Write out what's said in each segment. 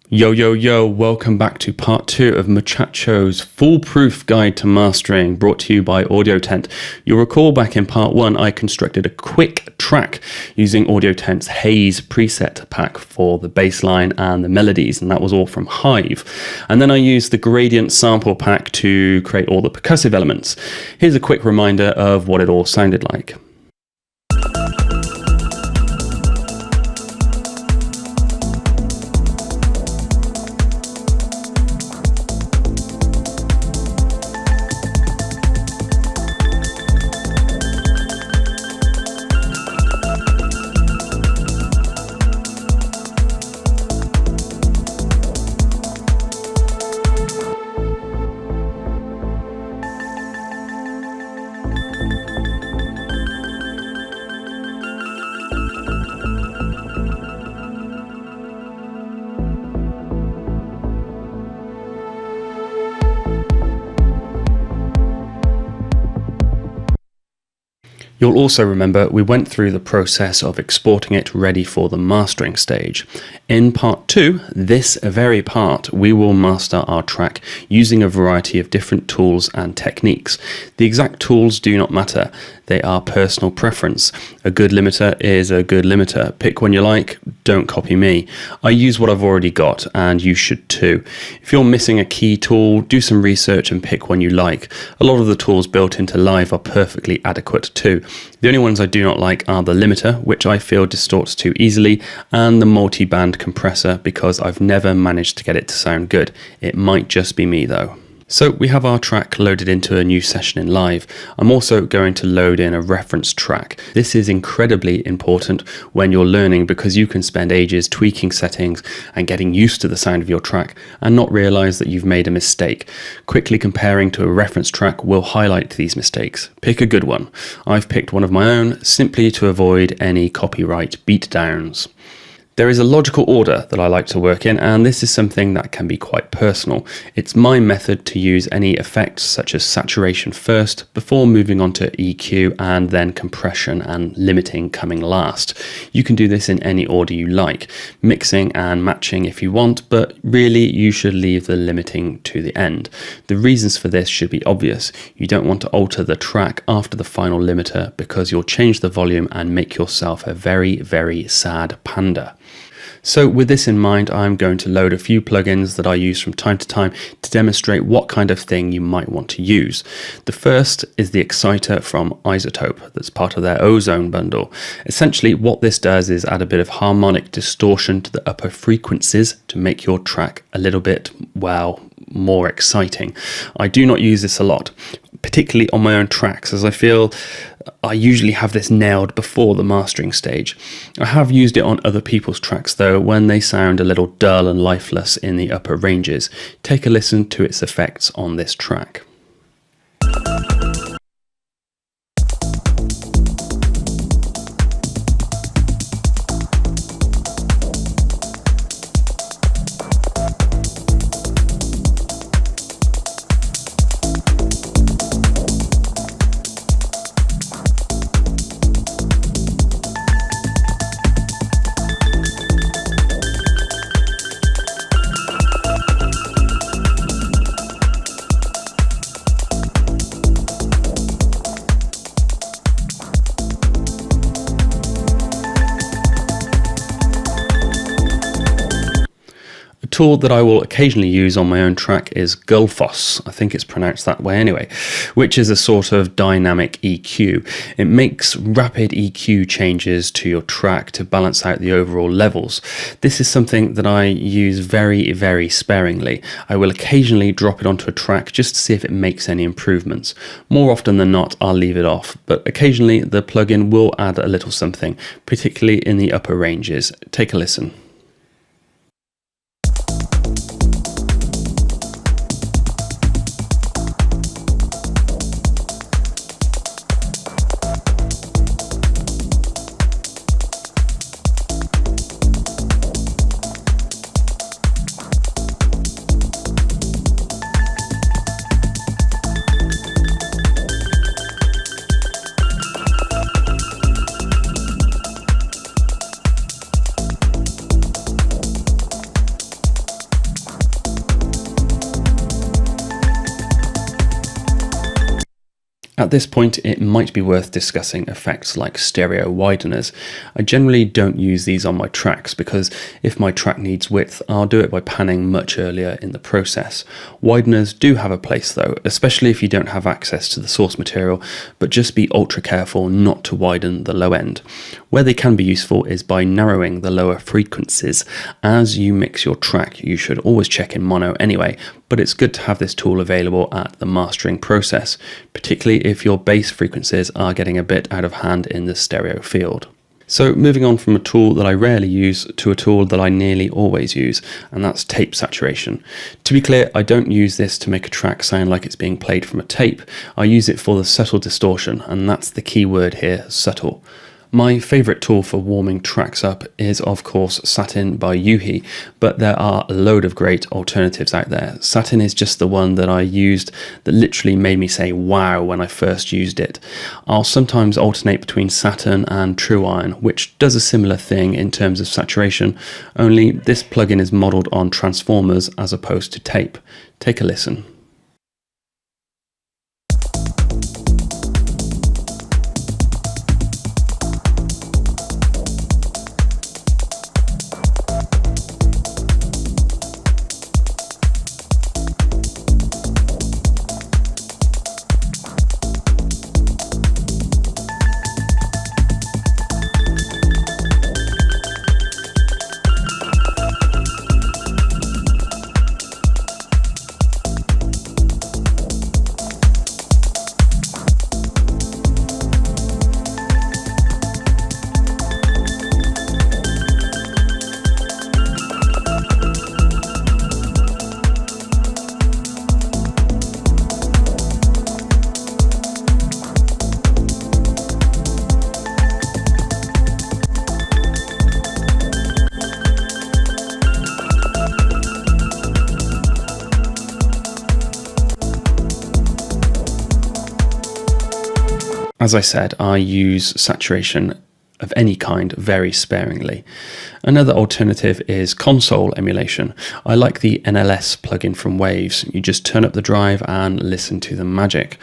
Yo, yo, yo, welcome back to part 2 of Muchacho's foolproof guide to mastering, brought to you by Audiotent. You'll recall back in part 1, I constructed a quick track using Audiotent's Haze preset pack for the bass line and the melodies, and that was all from Hive. And then I used the gradient sample pack to create all the percussive elements. Here's a quick reminder of what it all sounded like. You'll also remember we went through the process of exporting it ready for the mastering stage. In part 2, this very part, we will master our track using a variety of different tools and techniques. The exact tools do not matter, they are personal preference. A good limiter is a good limiter. Pick one you like, don't copy me. I use what I've already got, and you should too. If you're missing a key tool, do some research and pick one you like. A lot of the tools built into Live are perfectly adequate too. The only ones I do not like are the limiter, which I feel distorts too easily, and the multi-band compressor because I've never managed to get it to sound good. It might just be me though. So we have our track loaded into a new session in Live. I'm also going to load in a reference track. This is incredibly important when you're learning because you can spend ages tweaking settings and getting used to the sound of your track and not realize that you've made a mistake. Quickly comparing to a reference track will highlight these mistakes. Pick a good one. I've picked one of my own simply to avoid any copyright beatdowns. There is a logical order that I like to work in, and this is something that can be quite personal. It's my method to use any effects such as saturation first, before moving on to EQ, and then compression and limiting coming last. You can do this in any order you like, mixing and matching if you want, but really you should leave the limiting to the end. The reasons for this should be obvious. You don't want to alter the track after the final limiter because you'll change the volume and make yourself a very, very sad panda. So with this in mind, I'm going to load a few plugins that I use from time to time to demonstrate what kind of thing you might want to use. The first is the exciter from iZotope that's part of their Ozone bundle. Essentially what this does is add a bit of harmonic distortion to the upper frequencies to make your track a little bit, well, more exciting. I do not use this a lot, particularly on my own tracks, as I feel I usually have this nailed before the mastering stage. I have used it on other people's tracks though when they sound a little dull and lifeless in the upper ranges. Take a listen to its effects on this track. Tool that I will occasionally use on my own track is Gullfoss, I think it's pronounced that way anyway, which is a sort of dynamic EQ. It makes rapid EQ changes to your track to balance out the overall levels. This is something that I use very, very sparingly. I will occasionally drop it onto a track just to see if it makes any improvements. More often than not, I'll leave it off, but occasionally the plugin will add a little something, particularly in the upper ranges. Take a listen. At this point, it might be worth discussing effects like stereo wideners. I generally don't use these on my tracks because if my track needs width, I'll do it by panning much earlier in the process. Wideners do have a place though, especially if you don't have access to the source material, but just be ultra careful not to widen the low end. Where they can be useful is by narrowing the lower frequencies. As you mix your track, you should always check in mono anyway, but it's good to have this tool available at the mastering process, particularly if your bass frequencies are getting a bit out of hand in the stereo field. So moving on from a tool that I rarely use to a tool that I nearly always use, and that's tape saturation. To be clear, I don't use this to make a track sound like it's being played from a tape. I use it for the subtle distortion, and that's the key word here, subtle. My favourite tool for warming tracks up is of course Satin by Yuhi, but there are a load of great alternatives out there. Satin is just the one that I used that literally made me say wow when I first used it. I'll sometimes alternate between Satin and True Iron, which does a similar thing in terms of saturation, only this plugin is modelled on transformers as opposed to tape. Take a listen. As I said, I use saturation of any kind very sparingly. Another alternative is console emulation. I like the NLS plugin from Waves. You just turn up the drive and listen to the magic.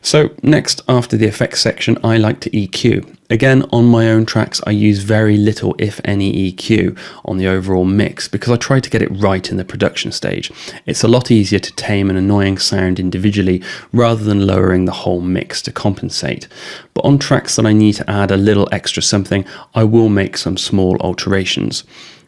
So next, after the effects section, I like to EQ. Again, on my own tracks, I use very little, if any, EQ on the overall mix because I try to get it right in the production stage. It's a lot easier to tame an annoying sound individually rather than lowering the whole mix to compensate. But on tracks that I need to add a little extra something, I will make some small alterations.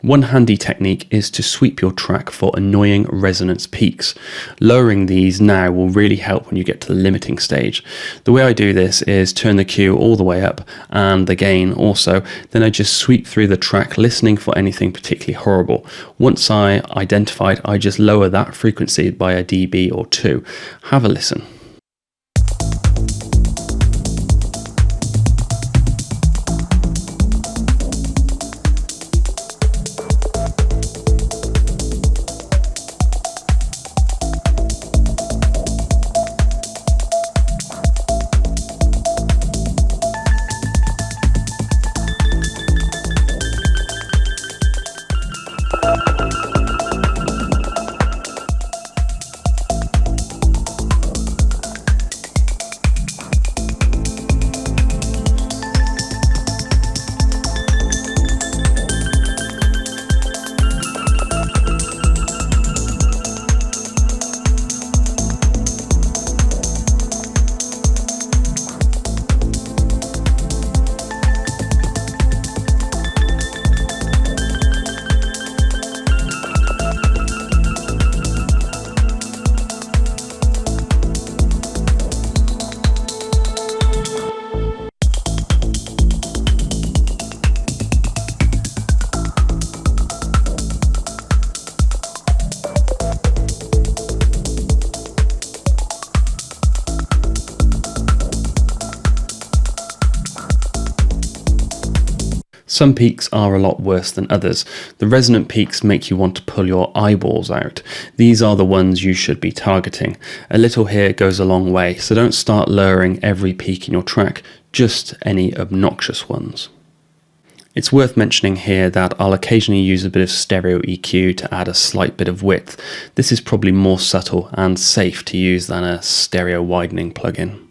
One handy technique is to sweep your track for annoying resonance peaks. Lowering these now will really help when you get to the limiting stage. The way I do this is turn the Q all the way up and the gain also, then I just sweep through the track listening for anything particularly horrible. Once I identify it, I just lower that frequency by a dB or two. Have a listen. Some peaks are a lot worse than others. The resonant peaks make you want to pull your eyeballs out. These are the ones you should be targeting. A little here goes a long way, so don't start lowering every peak in your track, just any obnoxious ones. It's worth mentioning here that I'll occasionally use a bit of stereo EQ to add a slight bit of width. This is probably more subtle and safe to use than a stereo widening plugin.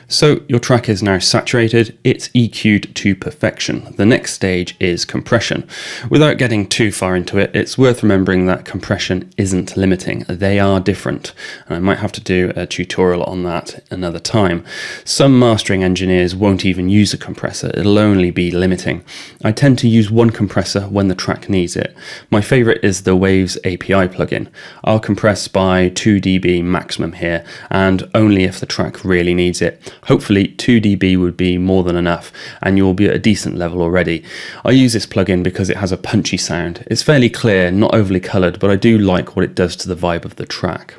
So your track is now saturated, it's EQ'd to perfection. The next stage is compression. Without getting too far into it, it's worth remembering that compression isn't limiting. They are different. And I might have to do a tutorial on that another time. Some mastering engineers won't even use a compressor, it'll only be limiting. I tend to use one compressor when the track needs it. My favorite is the Waves API plugin. I'll compress by 2 dB maximum here, and only if the track really needs it. Hopefully 2 dB would be more than enough and you'll be at a decent level already. I use this plugin because it has a punchy sound. It's fairly clear, not overly coloured, but I do like what it does to the vibe of the track.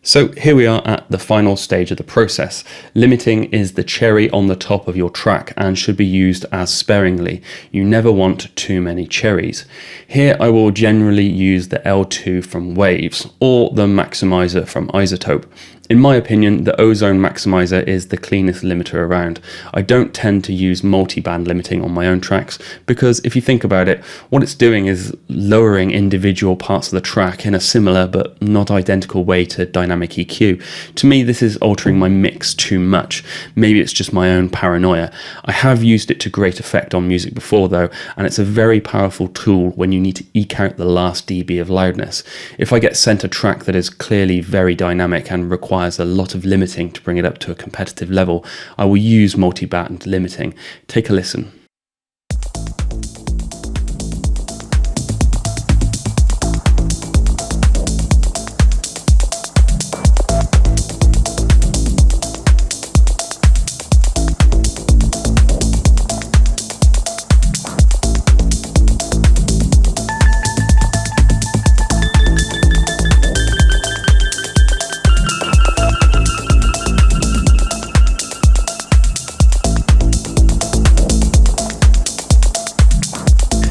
So here we are at the final stage of the process. Limiting is the cherry on the top of your track and should be used as sparingly. You never want too many cherries. Here I will generally use the L2 from Waves or the maximizer from Isotope. In my opinion, the Ozone maximizer is the cleanest limiter around. I don't tend to use multi-band limiting on my own tracks because if you think about it, what it's doing is lowering individual parts of the track in a similar but not identical way to dynamic EQ. To me, this is altering my mix too much. Maybe it's just my own paranoia. I have used it to great effect on music before though, and it's a very powerful tool when you need to eke out the last dB of loudness. If I get sent a track that is clearly very dynamic and requires a lot of limiting to bring it up to a competitive level, I will use multi-band limiting. Take a listen.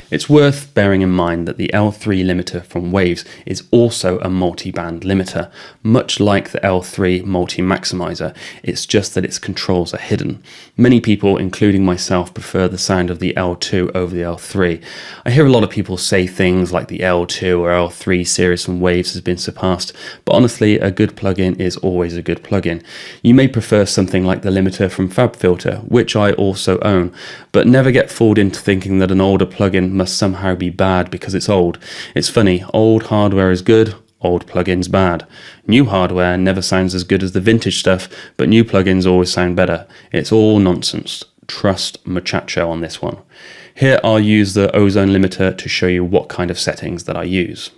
It's worth bearing in mind that the L3 limiter from Waves is also a multi-band limiter, much like the L3 multi-maximizer. It's just that its controls are hidden. Many people, including myself, prefer the sound of the L2 over the L3. I hear a lot of people say things like the L2 or L3 series from Waves has been surpassed, but honestly, a good plugin is always a good plugin. You may prefer something like the limiter from FabFilter, which I also own, but never get fooled into thinking that an older plugin must somehow be bad because it's old. It's funny, old hardware is good, old plugins bad. New hardware never sounds as good as the vintage stuff, but new plugins always sound better. It's all nonsense. Trust muchacho on this one. Here I'll use the Ozone Limiter to show you what kind of settings that I use.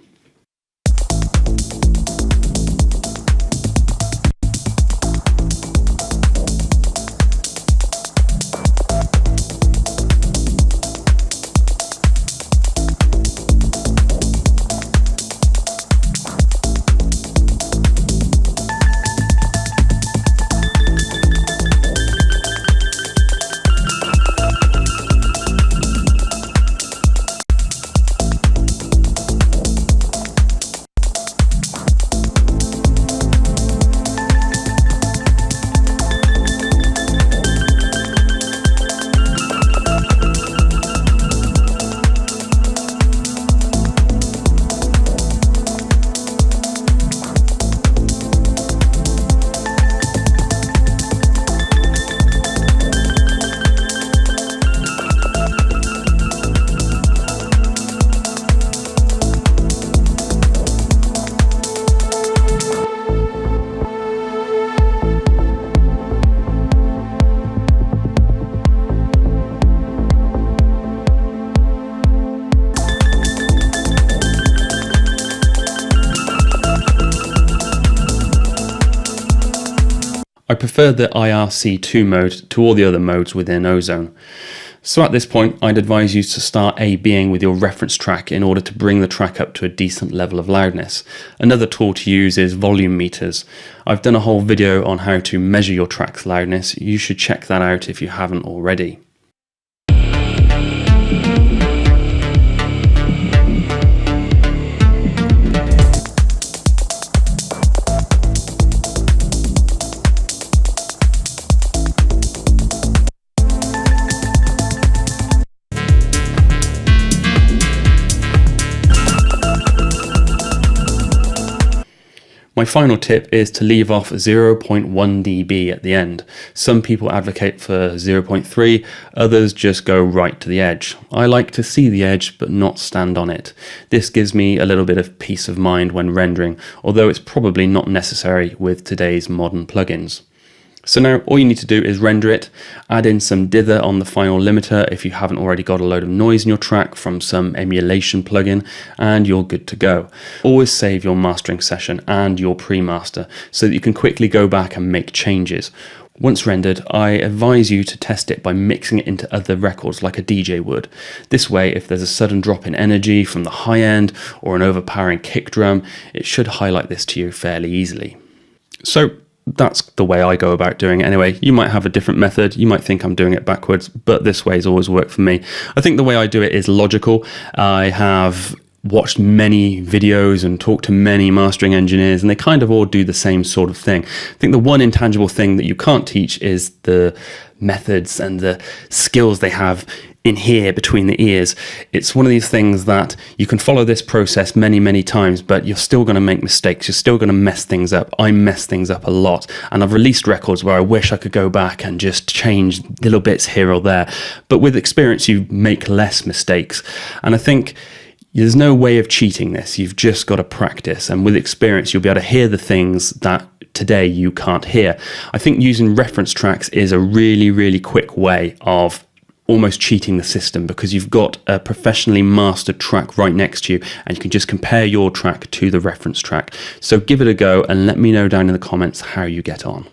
I prefer the IRC2 mode to all the other modes within Ozone. So at this point, I'd advise you to start A/Bing with your reference track in order to bring the track up to a decent level of loudness. Another tool to use is volume meters. I've done a whole video on how to measure your track's loudness. You should check that out if you haven't already. My final tip is to leave off 0.1 dB at the end. Some people advocate for 0.3, others just go right to the edge. I like to see the edge but not stand on it. This gives me a little bit of peace of mind when rendering, although it's probably not necessary with today's modern plugins. So now all you need to do is render it, add in some dither on the final limiter if you haven't already got a load of noise in your track from some emulation plugin, and you're good to go. Always save your mastering session and your pre-master so that you can quickly go back and make changes. Once rendered, I advise you to test it by mixing it into other records like a DJ would. This way, if there's a sudden drop in energy from the high end or an overpowering kick drum, it should highlight this to you fairly easily. So that's the way I go about doing it anyway. You might have a different method, you might think I'm doing it backwards, but this way has always worked for me. I think the way I do it is logical. I have watched many videos and talked to many mastering engineers, and they kind of all do the same sort of thing. I think the one intangible thing that you can't teach is the methods and the skills they have in here between the ears. It's one of these things that you can follow this process many times, but you're still going to make mistakes. You're still going to mess things up. I mess things up a lot, and I've released records where I wish I could go back and just change little bits here or there. But with experience, you make less mistakes. And I think there's no way of cheating this. You've just got to practice. And with experience, you'll be able to hear the things that today you can't hear. I think using reference tracks is a really quick way of almost cheating the system, because you've got a professionally mastered track right next to you and you can just compare your track to the reference track. So give it a go and let me know down in the comments how you get on.